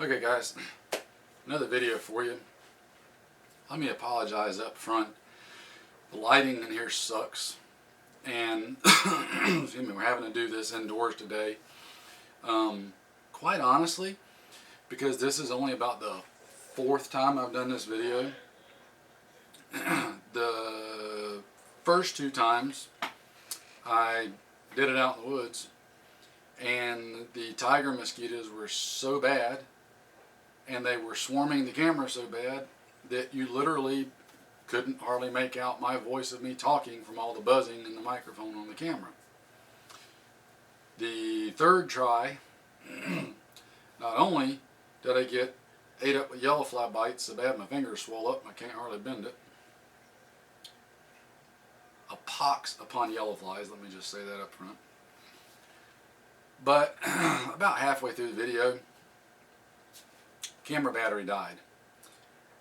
Okay guys, another video for you. Let me apologize up front. The lighting in here sucks, and excuse me, we're having to do this indoors today. Quite honestly, because this is only about the fourth time I've done this video. The first two times I did it out in the woods, and the tiger mosquitoes were so bad and they were swarming the camera so bad that you literally couldn't hardly make out my voice of me talking from all the buzzing in the microphone on the camera. The third try, not only did I get ate up with yellow fly bites so bad my fingers swell up and I can't hardly bend it. A pox upon yellow flies, let me just say that up front. But about halfway through the video, camera battery died.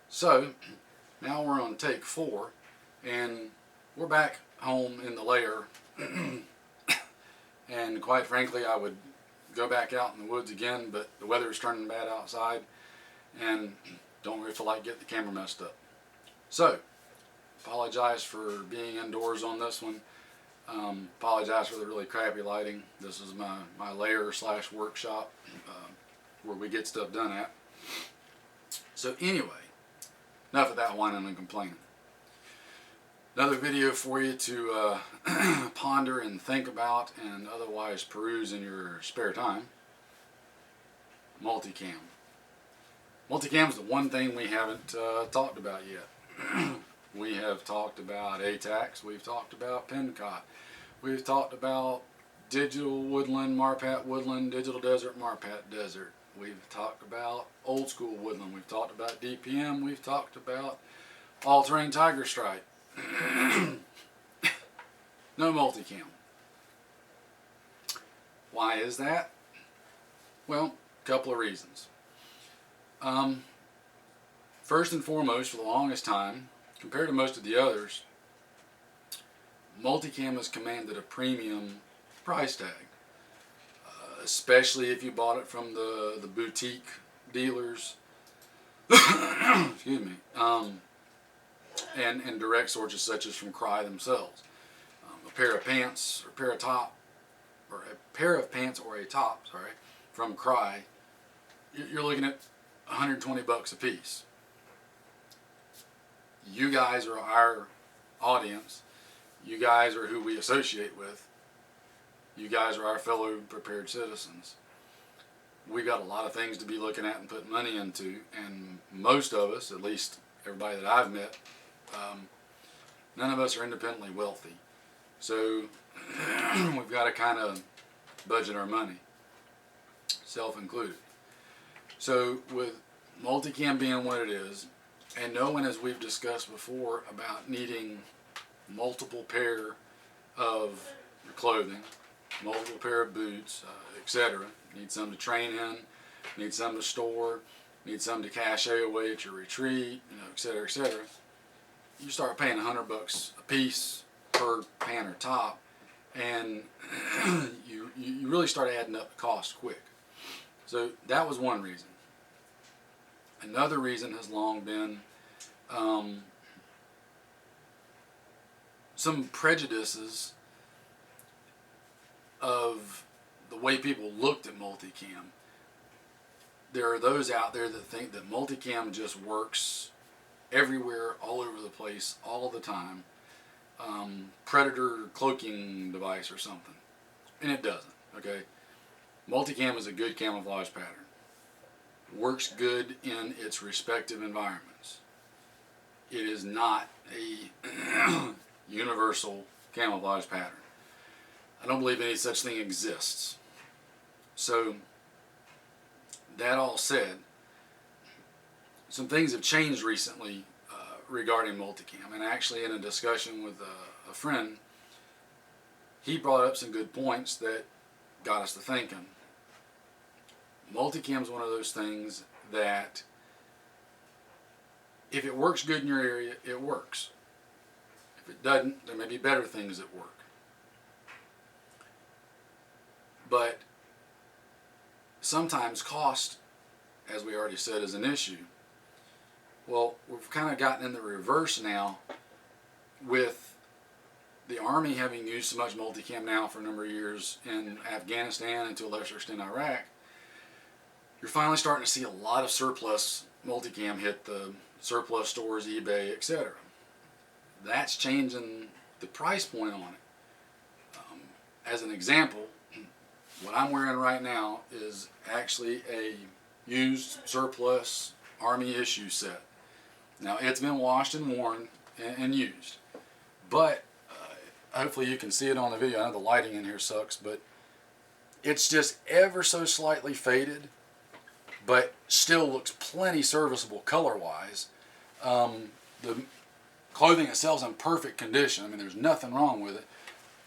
So now we're on take 4, and we're back home in the lair. And quite frankly, I would go back out in the woods again, but the weather is turning bad outside, and don't really feel like getting the camera messed up. So, apologize for being indoors on this one. Apologize for the really crappy lighting. This is my lair / workshop where we get stuff done at. So anyway, enough of that whining and complaining. Another video for you to ponder and think about and otherwise peruse in your spare time. Multicam. Multicam is the one thing we haven't talked about yet. We have talked about ATAX, we've talked about Pencott, we've talked about digital woodland, Marpat woodland, digital desert, Marpat desert. We've talked about old school woodland, we've talked about DPM, we've talked about all-terrain tiger stripe. No multicam. Why is that? Well, a couple of reasons. First and foremost, for the longest time, compared to most of the others, multicam has commanded a premium price tag, especially if you bought it from the boutique dealers, excuse me, and direct sources such as from Cry themselves. A pair of pants or a pair of pants or a top, sorry, from Cry, you're looking at $120 a piece. You guys are our audience. You guys are who we associate with. You guys are our fellow prepared citizens. We got a lot of things to be looking at and putting money into, and most of us, at least everybody that I've met, none of us are independently wealthy. So we've got to kind of budget our money, self-included. So with multicam being what it is, and knowing, as we've discussed before, about needing multiple pair of clothing, multiple pair of boots, etc. Need some to train in, need some to store, need some to cache away at your retreat, etc., etc. You start paying $100 a piece per pant or top, and you really start adding up the cost quick. So that was one reason. Another reason has long been some prejudices of the way people looked at multicam. There are those out there that think that multicam just works everywhere, all over the place, all the time. Predator cloaking device or something. And it doesn't, okay? Multicam is a good camouflage pattern. Works good in its respective environments. It is not a universal camouflage pattern. I don't believe any such thing exists. So, that all said, some things have changed recently regarding multicam. And actually, in a discussion with a friend, he brought up some good points that got us to thinking. Multicam is one of those things that if it works good in your area, it works. If it doesn't, there may be better things that work. But sometimes cost as we already said, is an issue. Well, we've kind of gotten in the reverse now with the Army having used so much multicam now for a number of years in Afghanistan and to a lesser extent Iraq. You're finally starting to see a lot of surplus multicam hit the surplus stores, eBay, etc. That's changing the price point on it. As an example, what I'm wearing right now is actually a used surplus Army issue set. Now it's been washed and worn and used, but hopefully you can see it on the video. I know the lighting in here sucks, but it's just ever so slightly faded, but still looks plenty serviceable color-wise. The clothing itself is in perfect condition. I mean, there's nothing wrong with it.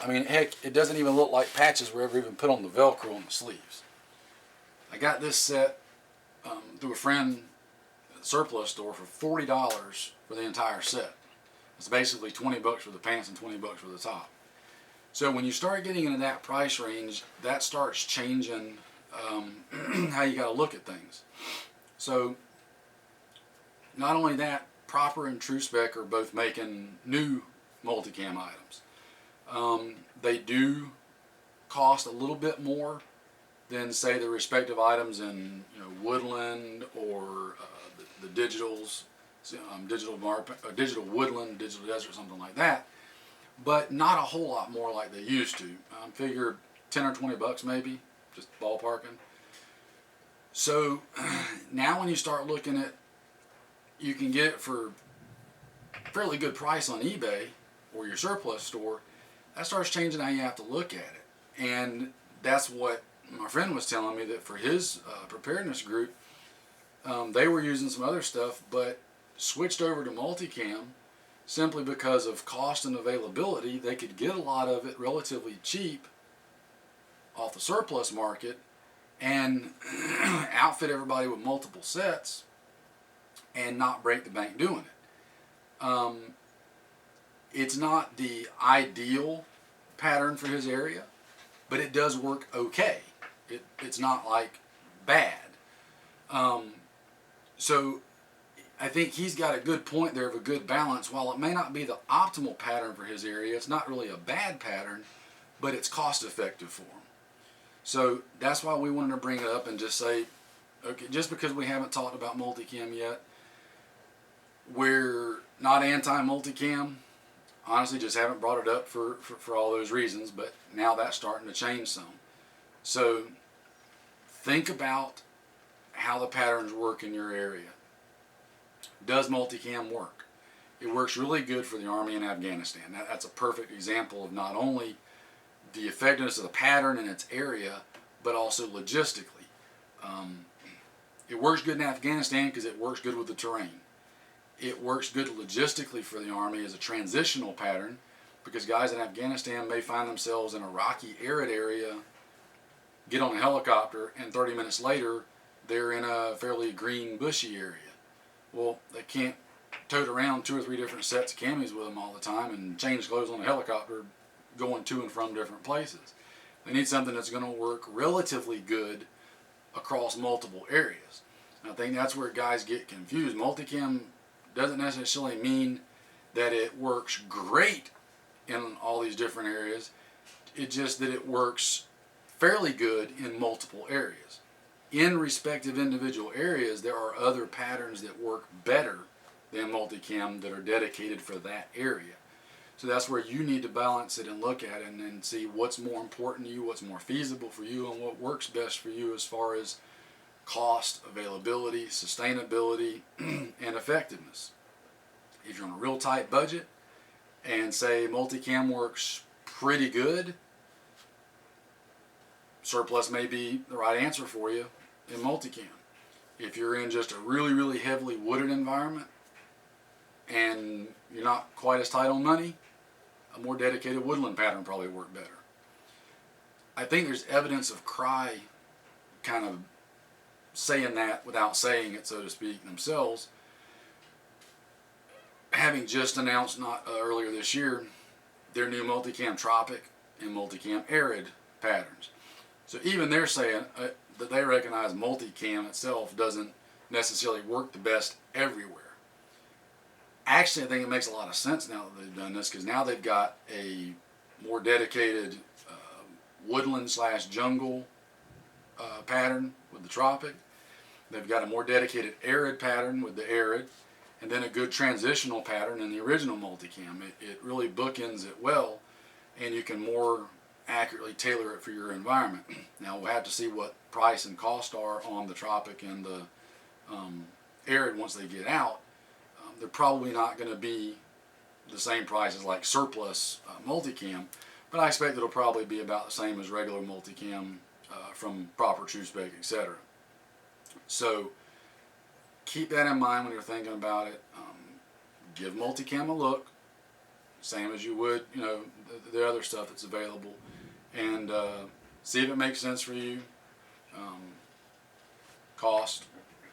I mean, heck, it doesn't even look like patches were ever even put on the Velcro on the sleeves. I got this set through a friend at the surplus store for $40 for the entire set. It's basically $20 for the pants and $20 for the top. So when you start getting into that price range, that starts changing how you got to look at things. So not only that, Proper and True Spec are both making new multicam items. They do cost a little bit more than, say, the respective items in Woodland or the digitals, digital Woodland, digital Desert, something like that. But not a whole lot more like they used to. Figure 10 or 20 bucks maybe, just ballparking. So now when you start looking at, you can get it for a fairly good price on eBay or your surplus store, that starts changing how you have to look at it. And that's what my friend was telling me, that for his preparedness group, they were using some other stuff, but switched over to multicam simply because of cost and availability. They could get a lot of it relatively cheap off the surplus market and outfit everybody with multiple sets and not break the bank doing it. It's not the ideal pattern for his area, but it does work okay. It's not like bad. So I think he's got a good point there of a good balance. While it may not be the optimal pattern for his area, it's not really a bad pattern, but it's cost effective for him. So that's why we wanted to bring it up and just say, okay, just because we haven't talked about multicam yet, we're not anti-multicam. Honestly, just haven't brought it up for all those reasons, but now that's starting to change some. So think about how the patterns work in your area. Does multicam work? It works really good for the Army in Afghanistan. That's a perfect example of not only the effectiveness of the pattern in its area, but also logistically. It works good in Afghanistan because it works good with the terrain. It works good logistically for the Army as a transitional pattern, because guys in Afghanistan may find themselves in a rocky, arid area, get on a helicopter, and 30 minutes later they're in a fairly green, bushy area. Well, they can't tote around 2 or 3 different sets of camis with them all the time and change clothes on a helicopter going to and from different places. They need something that's going to work relatively good across multiple areas. And I think that's where guys get confused. Multicam doesn't necessarily mean that it works great in all these different areas. It's just that it works fairly good in multiple areas. In respective individual areas, there are other patterns that work better than multicam that are dedicated for that area. So that's where you need to balance it and look at it and see what's more important to you, what's more feasible for you, and what works best for you as far as cost, availability, sustainability, and effectiveness. If you're on a real tight budget and say multicam works pretty good, surplus may be the right answer for you in multicam. If you're in just a really, really heavily wooded environment and you're not quite as tight on money, a more dedicated woodland pattern probably work better. I think there's evidence of Cry kind of saying that without saying it, so to speak, themselves, having just announced earlier this year their new multicam tropic and multicam arid patterns. So even they're saying that they recognize Multicam itself doesn't necessarily work the best everywhere. Actually, I think it makes a lot of sense now that they've done this, because now they've got a more dedicated woodland / jungle pattern with the tropic. They've got a more dedicated arid pattern with the arid, and then a good transitional pattern in the original Multicam. It really bookends it well, and you can more accurately tailor it for your environment. Now we'll have to see what price and cost are on the tropic and the arid once they get out. They're probably not going to be the same price as like surplus Multicam, but I expect it'll probably be about the same as regular Multicam from proper true spec, etc. So keep that in mind when you're thinking about it. Give Multicam a look, same as you would, you know, the other stuff that's available, and see if it makes sense for you. Cost,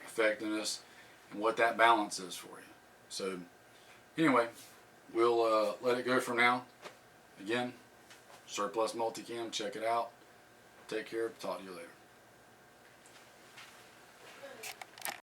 effectiveness, and what that balance is for you. So anyway, we'll let it go for now. Again, surplus Multicam, check it out. Take care. Talk to you later.